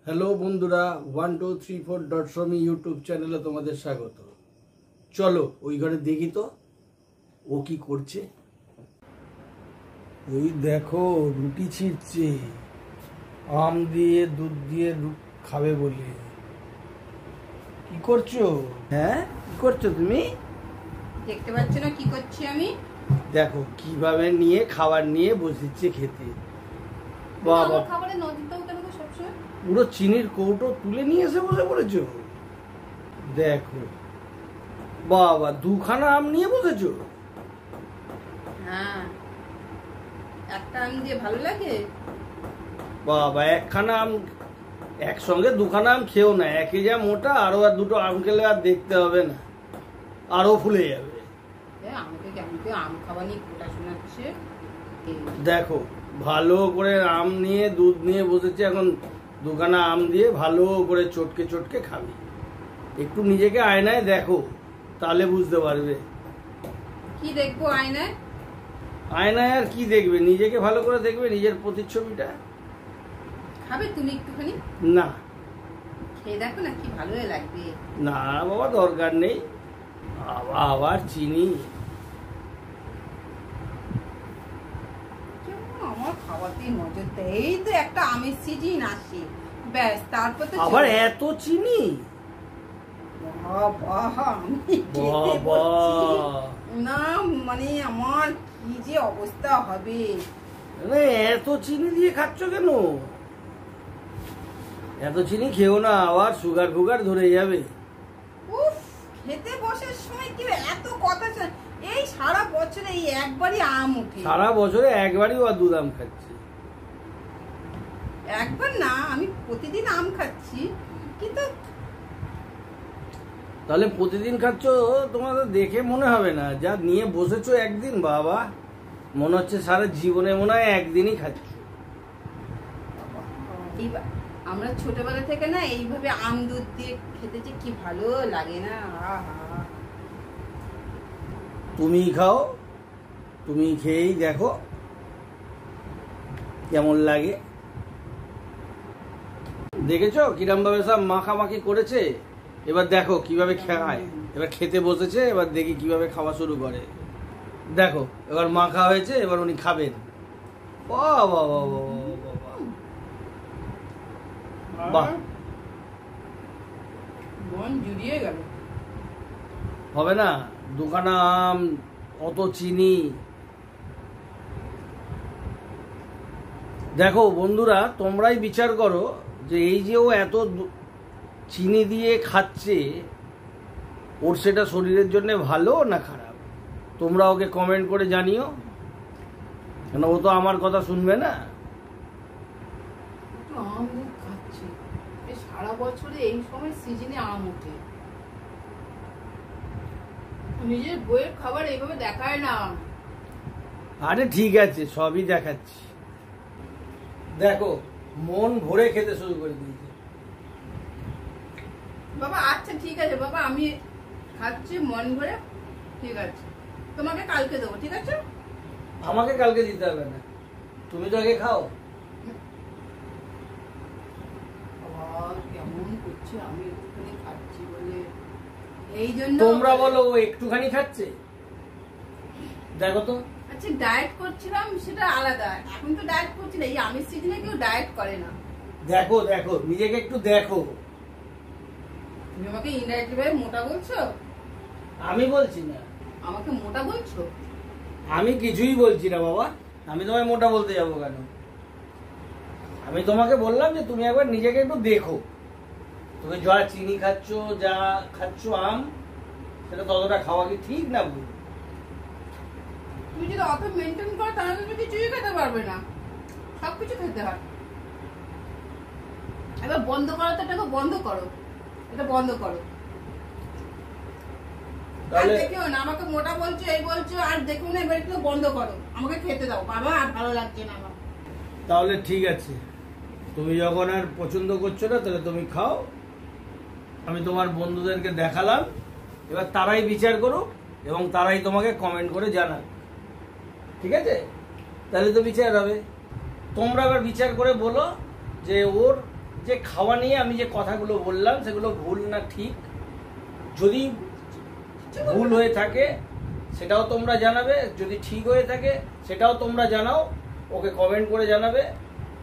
Hello বন্ধুরা, 1234.somi YouTube চ্যানেলে তোমাদের স্বাগত। চলো ওই ঘরে দেখি তো ও কি করছে। ওই দেখো রুটি ছিঁড়ছে, আম দিয়ে দুধ দিয়ে খাবে বলে। কি করছো? হ্যাঁ কি করছো তুমি? দেখতে পাচ্ছ না কি করছি আমি? দেখো কিভাবে নিয়ে খাবার নিয়ে বসেছে খেতে। বাবা, খাবারে নজর দাও কেন সবসময়? পুরো চিনির কৌটো তুলে নিয়ে এসে বসে পড়েছো। দেখো বাবা, দুখানা আম নিয়ে বসেছো। হ্যাঁ, একটা আম দিয়ে ভালো লাগে? বাবা, একখানা আম একসঙ্গে দুখানা আম খেও না, একে যা মোটা, আরো আর দুটো আম খেলে আর দেখতে হবে না, আরো ফুলে যাবে। আমাকে কেমন করে আম খাওয়া নিয়ে কোটা শোনাচ্ছে। দেখো ভালো করে আম নিয়ে দুধ নিয়ে বসেছে, এখন দুখানা আম দিয়ে ভালো করে চটকে চটকে খাবি। একটু নিজেকে আয়নায় দেখো, তাহলে বুঝতে পারবে। কি দেখবো আয়নায়? আয়নায় আর কি দেখবে, নিজেকে ভালো করে দেখবে, নিজের প্রতিচ্ছবিটা। খাবে তুমি একটুখানি? না, খেয়ে দেখো না, কি ভালো লাগবে। না বাবা, দরকার নেই। আবার চিনি। আমার খাওয়াতে নজর দেয়। এই তো একটা আমের সিজন আসে, ব্যাস, তারপর তো আবার এত চিনি। না মানে আমার কি যে অবস্থা হবে। এত চিনি দিয়ে খাচ্ছ কেন? এত চিনি খেও না, আবার সুগার ফুগার ধরে যাবে। উফ, খেতে বসার সময় কি এত কথা। এই সারা বছরে এই একবারই আম ওঠে। সারা বছরে একবারই ও দুধ আম খাচ্ছে। একবার না, আমি প্রতিদিন আম খাচ্ছি, কিন্তু তাহলে প্রতিদিন খাচ্ছ, তোমাদের দেখে মনে হবে না। যা নিয়ে বসেছো একদিন, বাবা মনে হচ্ছে সারা জীবনে মনে হয় একদিনই খাচ্ছ। আমরা ছোটবেলা থেকে না এইভাবে আম দুধ দিয়ে খেতে যে কি ভালো লাগে না। তুমি খাও, তুমি খেয়েই দেখো কেমন লাগে। দেখেছো কিরম ভাবে সব মাখামাখি করেছে। এবার দেখো কিভাবে খায়। এবার খেতে বসেছে, এবার দেখি কিভাবে খাওয়া শুরু করে। দেখো এবার মাখা হয়েছে, এবার উনি খাবেন। বাহ বাহ বাহ বাহ, মন জুড়িয়ে গেল। হবে না? দুখানা আম, অত চিনি। দেখো বন্ধুরা, তোমরাই বিচার করো যে এই যে ও এত চিনি দিয়ে খাচ্ছে, ওর সেটা শরীরের জন্য ভালো না খারাপ? তোমরা ওকে কমেন্ট করে জানিও, কেন ও তো আমার কথা শুনবে না। আম খাচ্ছি, সারা বছরে এই সময় সিজনে আম ওঠে। নিজের বইয়ের খাবার এইভাবে দেখায় না। আরে ঠিক আছে, সবই দেখাচ্ছি। দেখো মন ভরে খেতে শুরু করে দিয়েছে। বাবা আচ্ছা ঠিক আছে বাবা, আমি খাচ্ছি মন ভরে, ঠিক আছে। তোমাকে কালকে দেবো, ঠিক আছে? আমাকে কালকে দিতে হবে না, তুমি তো আগে খাও। কেমন করছে, আমি একটুখানি খাচ্ছি বলে এই জন্য। তোমরা বলো ও একটুখানি খাচ্ছে, দেখো তো। আচ্ছা ডায়েট করছিলাম সেটা আলাদা, এখন তো ডায়েট করছি না। এই আমের সিজনে কেউ ডায়েট করে না। দেখো দেখো, নিজেকে একটু দেখো। তুমি আমাকে ইনডাইরেক্টলি ভাবে মোটা বলছো? আমি বলছি না। আমাকে মোটা বলছো? আমি কিছুই বলছি না বাবা, আমি তোমায় মোটা বলতে যাবো কেন? আমি তোমাকে বললাম যে তুমি একবার নিজেকে একটু দেখো। তুমি যা চিনি খাচ্ছ, যা খাচ্ছ আম, সেটা ততটা খাওয়া কি ঠিক না ভুল? তুমি যদি অত মেনটেন করো তাহলে তুমি কিছুই খেতে পারবে না, সবকিছু খেতে হয়। এবার বন্ধ করো তো, এটাকে বন্ধ করো, এটা বন্ধ করো। আর দেখিও না আমাকে মোটা বলছো, এই বলছো, আর দেখো না, এবার একটু বন্ধ করো, আমাকে খেতে দাও বাবা, আর ভালো লাগছে না আমার। তাহলে ঠিক আছে, তুমি যখন আর পছন্দ করছো না, তাহলে তুমি খাও। আমি তোমার বন্ধুদেরকে দেখালাম, এবার তারাই বিচার করো এবং তারাই তোমাকে কমেন্ট করে জানাক, ঠিক আছে? তাহলে তো বিচার হবে। তোমরা এবার বিচার করে বলো যে ওর যে খাওয়া নিয়ে আমি যে কথাগুলো বললাম সেগুলো ভুল না ঠিক, যদি ভুল হয়ে থাকে সেটাও তোমরা জানাবে, যদি ঠিক হয়ে থাকে সেটাও তোমরা জানাও, ওকে কমেন্ট করে জানাবে।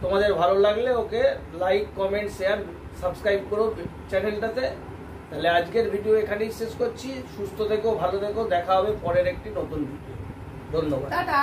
তোমাদের ভালো লাগলে okay like, comment, share, subscribe করো চ্যানেলটাতে। তাহলে আজকের ভিডিও এখানেই শেষ করছি। সুস্থ থেকো, ভালো থেকো, দেখা হবে পরের একটি নতুন ভিডিও। ধন্যবাদ। টাটা।